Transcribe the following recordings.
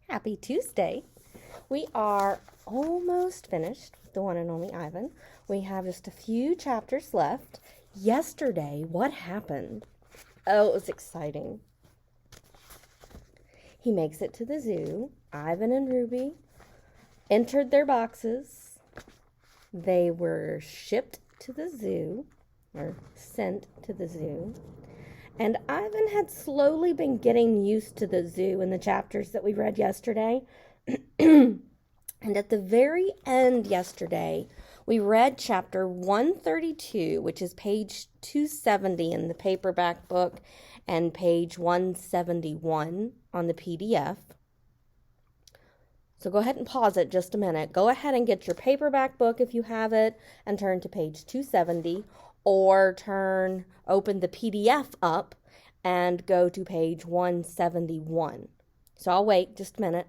Happy Tuesday. We are almost finished with the one and only Ivan. We have just a few chapters left. Yesterday, what happened? Oh, it was exciting. He makes it to the zoo. Ivan and Ruby entered their boxes. They were shipped to the zoo, or sent to the zoo. And Ivan had slowly been getting used to the zoo in the chapters that we read yesterday. And at the very end yesterday, we read chapter 132, which is page 270 in the paperback book and page 171 on the PDF. So go ahead and pause it just a minute. Go ahead and get your paperback book if you have it and turn to page 270, or open the PDF up and go to page 171. So I'll wait just a minute.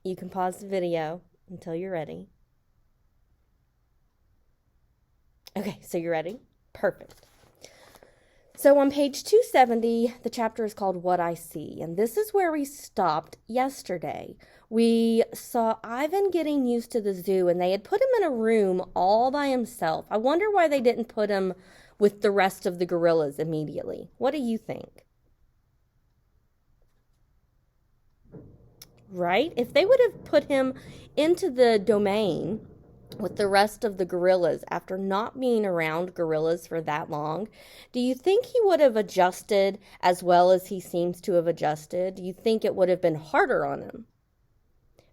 You can pause the video until you're ready. Okay, so you're ready? Perfect. So on page 270, the chapter is called What I See, and this is where we stopped yesterday. We saw Ivan getting used to the zoo, and they had put him in a room all by himself. I wonder why they didn't put him with the rest of the gorillas immediately. What do you think? Right? If they would have put him into the domain with the rest of the gorillas after not being around gorillas for that long, do you think he would have adjusted as well as he seems to have adjusted? Do you think it would have been harder on him?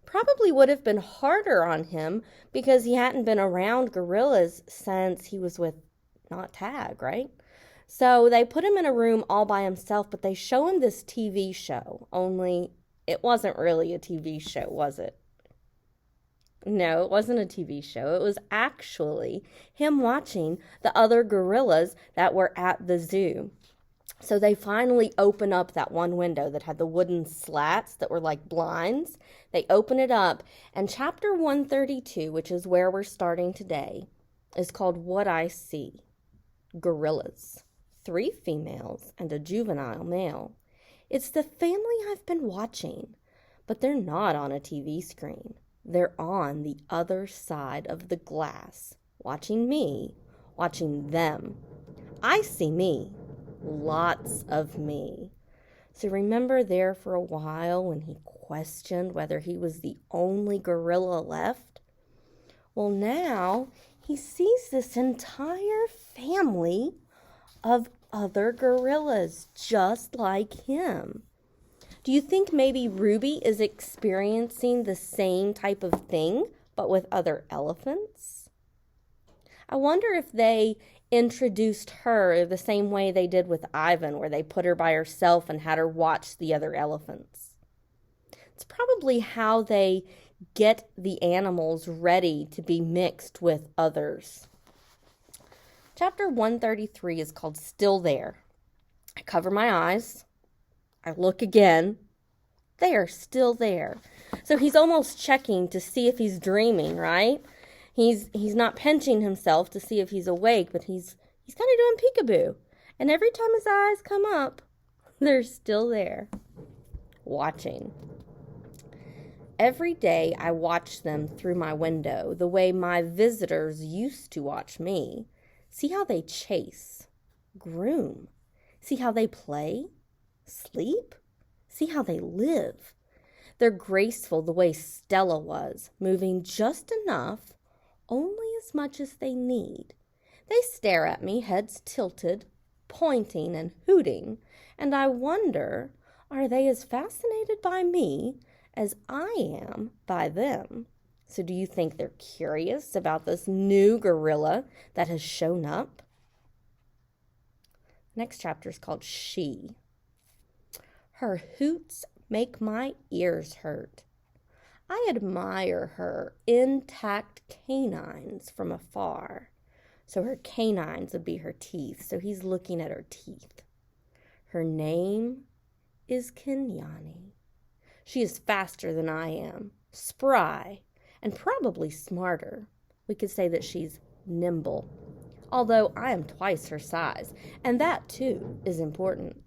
Probably would have been harder on him because he hadn't been around gorillas since he was with not Tag, right? So they put him in a room all by himself, but they show him this TV show, only it wasn't really a TV show, was it? No, it wasn't a TV show. It was actually him watching the other gorillas that were at the zoo. So they finally open up that one window that had the wooden slats that were like blinds. They open it up, and chapter 132, which is where we're starting today, is called What I See. Gorillas. 3 females and a juvenile male. It's the family I've been watching, but they're not on a TV screen. They're on the other side of the glass, watching me, watching them. I see me, lots of me. So remember there for a while when he questioned whether he was the only gorilla left? Well, now he sees this entire family of other gorillas just like him. Do you think maybe Ruby is experiencing the same type of thing, but with other elephants? I wonder if they introduced her the same way they did with Ivan, where they put her by herself and had her watch the other elephants. It's probably how they get the animals ready to be mixed with others. Chapter 133 is called Still There. I cover my eyes. I look again. They are still there. So he's almost checking to see if he's dreaming, right? He's not pinching himself to see if he's awake, but he's kind of doing peekaboo. And every time his eyes come up, they're still there, watching. Every day I watch them through my window, the way my visitors used to watch me. See how they chase, groom. See how they play, sleep. See how they live. They're graceful the way Stella was, moving just enough, only as much as they need. They stare at me, heads tilted, pointing and hooting, and I wonder, are they as fascinated by me as I am by them? So do you think they're curious about this new gorilla that has shown up? Next chapter is called She. Her hoots make my ears hurt. I admire her intact canines from afar. So her canines would be her teeth. So he's looking at her teeth. Her name is Kenyani. She is faster than I am, spry, and probably smarter. We could say that she's nimble, although I am twice her size, and that too is important.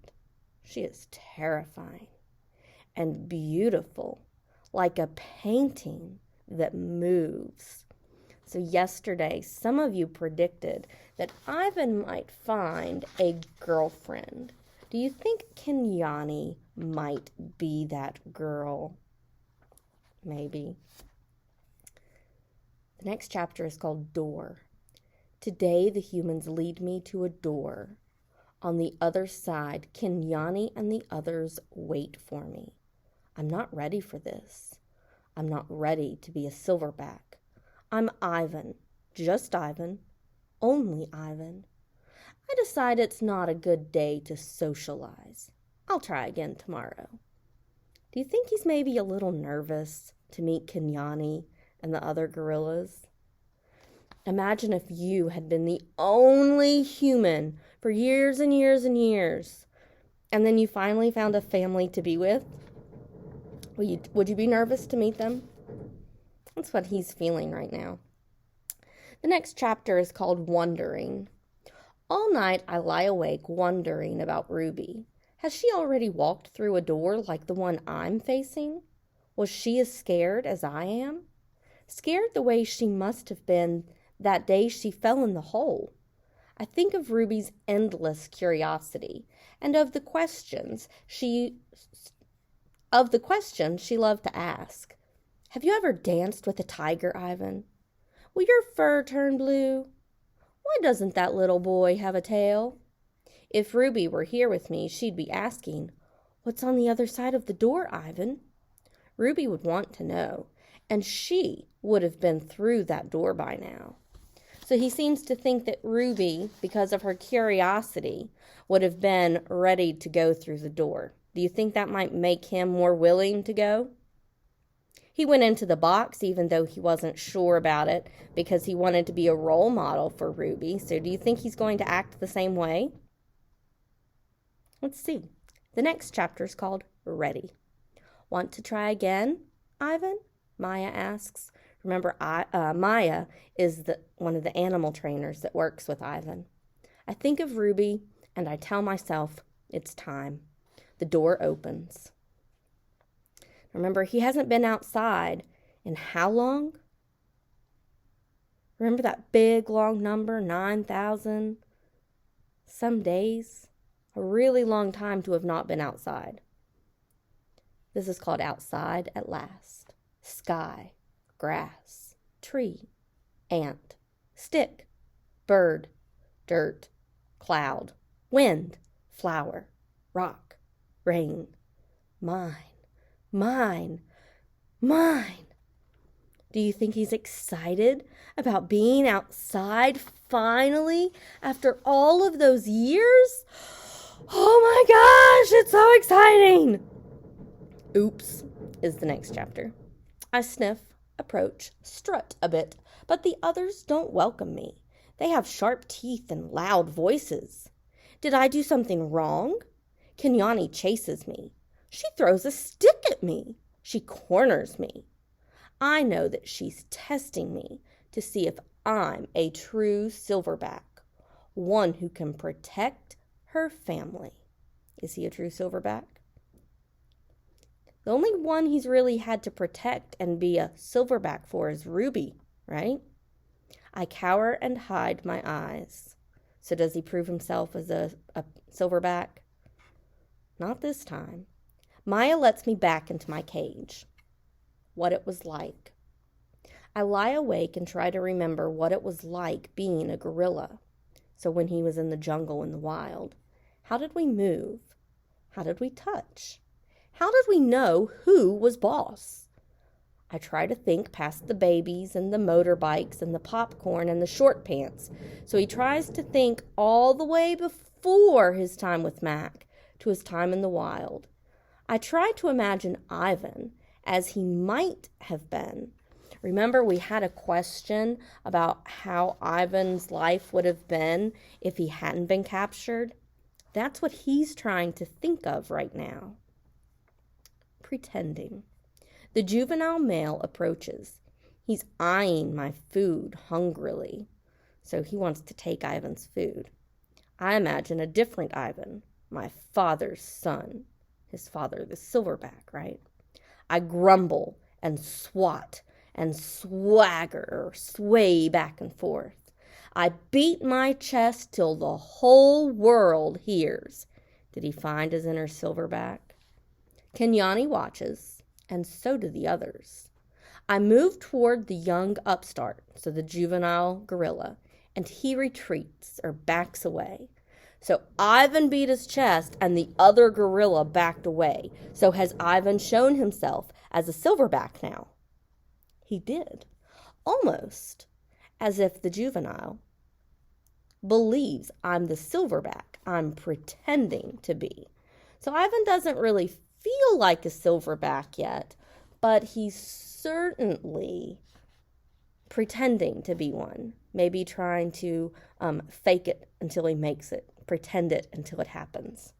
She is terrifying. and beautiful, like a painting that moves. So yesterday, some of you predicted that Ivan might find a girlfriend. Do you think Kenyani might be that girl? Maybe. The next chapter is called Door. Today the humans lead me to a door. On the other side, Kenyani and the others wait for me. I'm not ready for this. I'm not ready to be a silverback. I'm Ivan, just Ivan, only Ivan. I decide it's not a good day to socialize. I'll try again tomorrow. Do you think he's maybe a little nervous to meet Kenyani and the other gorillas? Imagine if you had been the only human for years and years and years, and then you finally found a family to be with. Would you be nervous to meet them? That's what he's feeling right now. The next chapter is called Wondering. All night I lie awake wondering about Ruby. Has she already walked through a door like the one I'm facing? Was she as scared as I am? Scared the way she must have been that day she fell in the hole. I think of Ruby's endless curiosity and of the questions she loved to ask. Have you ever danced with a tiger, Ivan? Will your fur turn blue? Why doesn't that little boy have a tail? If Ruby were here with me, she'd be asking, what's on the other side of the door, Ivan? Ruby would want to know, and she would have been through that door by now. So he seems to think that Ruby, because of her curiosity, would have been ready to go through the door. Do you think that might make him more willing to go? He went into the box even though he wasn't sure about it because he wanted to be a role model for Ruby. So do you think he's going to act the same way? Let's see. The next chapter is called Ready. Want to try again, Ivan? Maya asks. Remember, Maya is one of the animal trainers that works with Ivan. I think of Ruby and I tell myself it's time. The door opens. Remember, he hasn't been outside in how long? Remember that big, long number, 9,000? Some days. A really long time to have not been outside. This is called Outside at Last. Sky, grass, tree, ant, stick, bird, dirt, cloud, wind, flower, rock, rain, mine. Mine. Do you think he's excited about being outside finally after all of those years? Oh my gosh, it's so exciting. Oops is the next chapter. I sniff, approach, strut a bit, but the others don't welcome me. They have sharp teeth and loud voices. Did I do something wrong? Kenyani chases me. She throws a stick at me. She corners me. I know that she's testing me to see if I'm a true silverback, one who can protect her family. Is he a true silverback? The only one he's really had to protect and be a silverback for is Ruby, right? I cower and hide my eyes. So does he prove himself as a silverback? Not this time. Maya lets me back into my cage. What it was like. I lie awake and try to remember what it was like being a gorilla. So when he was in the jungle in the wild, how did we move? How did we touch? How did we know who was boss? I try to think past the babies and the motorbikes and the popcorn and the short pants. So he tries to think all the way before his time with Mac to his time in the wild. I try to imagine Ivan as he might have been. Remember, we had a question about how Ivan's life would have been if he hadn't been captured. That's what he's trying to think of right now. Pretending. The juvenile male approaches. He's eyeing my food hungrily, so he wants to take Ivan's food. I imagine a different Ivan, my father's son. his father, the silverback, right? I grumble and swat and swagger or sway back and forth. I beat my chest till the whole world hears. Did he find his inner silverback? Kenyani watches, and so do the others. I move toward the young upstart, so the juvenile gorilla, and he retreats or backs away. So Ivan beat his chest and the other gorilla backed away. So has Ivan shown himself as a silverback now? He did. Almost as if the juvenile believes I'm the silverback I'm pretending to be. So Ivan doesn't really feel like a silverback yet, but he's certainly pretending to be one. Maybe trying to fake it until he makes it. Pretend it until it happens.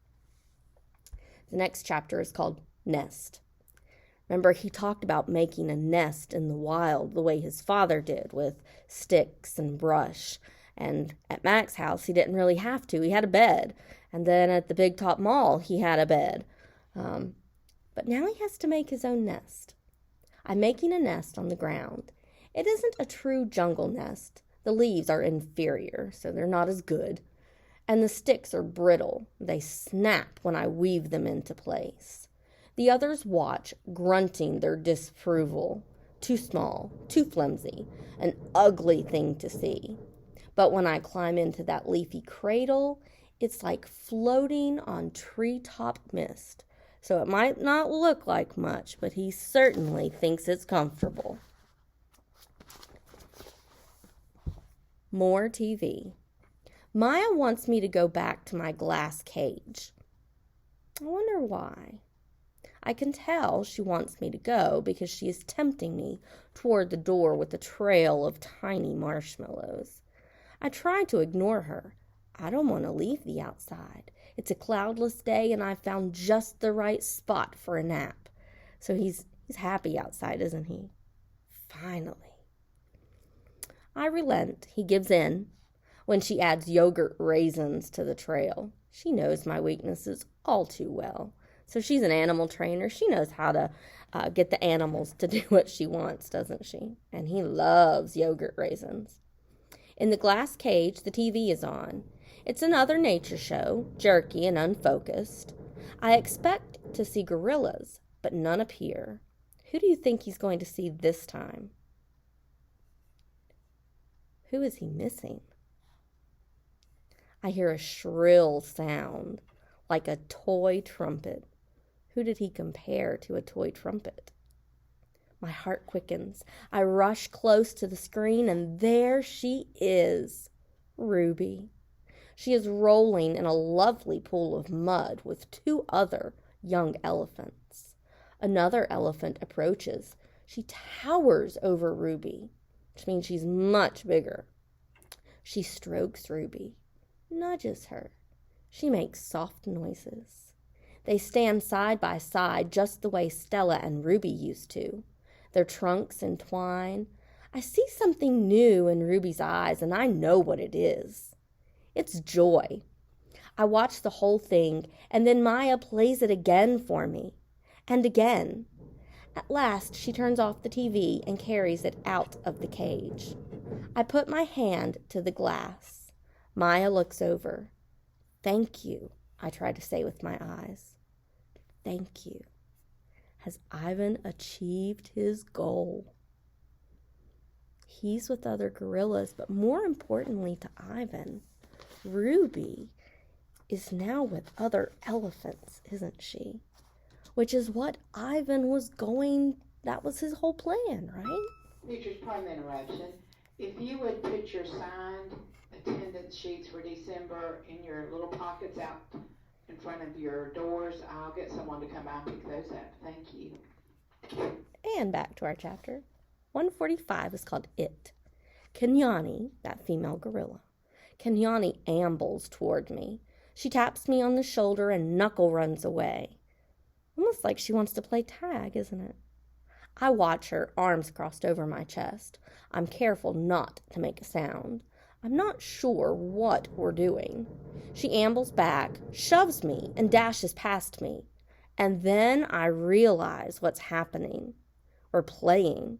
The next chapter is called Nest. Remember, he talked about making a nest in the wild the way his father did with sticks and brush. And at Mac's house, he didn't really have to. He had a bed. And then at the Big Top Mall, he had a bed. But now he has to make his own nest. I'm making a nest on the ground. It isn't a true jungle nest. The leaves are inferior, so they're not as good. And the sticks are brittle. They snap when I weave them into place. The others watch, grunting their disapproval. Too small, too flimsy, an ugly thing to see. But when I climb into that leafy cradle, it's like floating on treetop mist. So it might not look like much, but he certainly thinks it's comfortable. More TV. Maya wants me to go back to my glass cage. I wonder why. I can tell she wants me to go because she is tempting me toward the door with a trail of tiny marshmallows. I try to ignore her. I don't want to leave the outside. It's a cloudless day and I've found just the right spot for a nap. So he's happy outside, isn't he? Finally. I relent. He gives in. When she adds yogurt raisins to the trail. She knows my weaknesses all too well. So she's an animal trainer. She knows how to get the animals to do what she wants, doesn't she? And he loves yogurt raisins. In the glass cage, the TV is on. It's another nature show, jerky and unfocused. I expect to see gorillas, but none appear. Who do you think he's going to see this time? Who is he missing? I hear a shrill sound, like a toy trumpet. Who did he compare to a toy trumpet? My heart quickens. I rush close to the screen, and there she is, Ruby. She is rolling in a lovely pool of mud with two other young elephants. Another elephant approaches. She towers over Ruby, which means she's much bigger. She strokes Ruby. Nudges her. She makes soft noises. They stand side by side just the way Stella and Ruby used to. Their trunks entwine. I see something new in Ruby's eyes, and I know what it is. It's joy. I watch the whole thing, and then Maya plays it again for me. And again. At last, she turns off the TV and carries it out of the cage. I put my hand to the glass. Maya looks over. Thank you, I try to say with my eyes. Thank you. Has Ivan achieved his goal? He's with other gorillas, but more importantly to Ivan, Ruby is now with other elephants, isn't she? Which is what Ivan was that was his whole plan, right? Teachers, pardon the interruption. If you would put your signed attendance sheets for December in your little pockets out in front of your doors, I'll get someone to come out and pick those up. Thank you. And back to our chapter. 145 is called It. Kenyani, that female gorilla. Kenyani ambles toward me. She taps me on the shoulder and knuckle runs away. Almost like she wants to play tag, isn't it? I watch her, arms crossed over my chest. I'm careful not to make a sound. I'm not sure what we're doing. She ambles back, shoves me, and dashes past me. And then I realize what's happening. We're playing.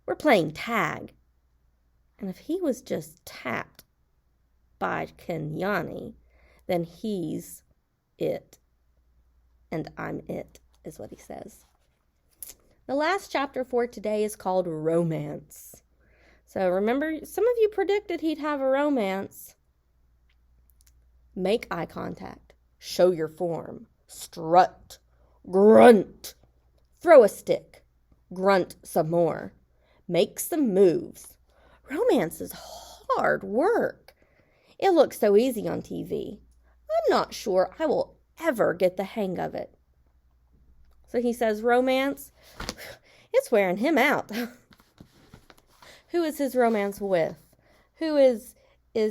We're playing tag. And if he was just tapped by Kenyani, then he's it. And I'm it, is what he says. The last chapter for today is called Romance. So remember, some of you predicted he'd have a romance. Make eye contact. Show your form. Strut. Grunt. Throw a stick. Grunt some more. Make some moves. Romance is hard work. It looks so easy on TV. I'm not sure I will ever get the hang of it. So he says romance, it's wearing him out. Who is his romance with? Who is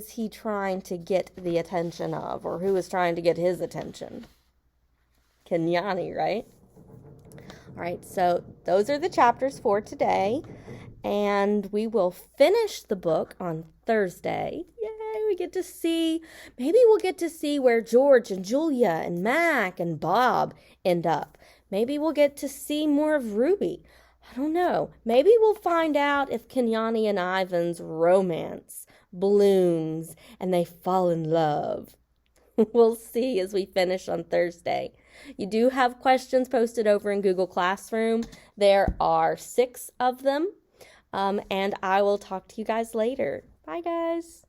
he trying to get the attention of? Or who is trying to get his attention? Kenyani, right? All right, so those are the chapters for today. And we will finish the book on Thursday. Yay, we get to see, maybe we'll get to see where George and Julia and Mac and Bob end up. Maybe we'll get to see more of Ruby. I don't know. Maybe we'll find out if Kenyani and Ivan's romance blooms and they fall in love. We'll see as we finish on Thursday. You do have questions posted over in Google Classroom. There are 6 of them. And I will talk to you guys later. Bye, guys.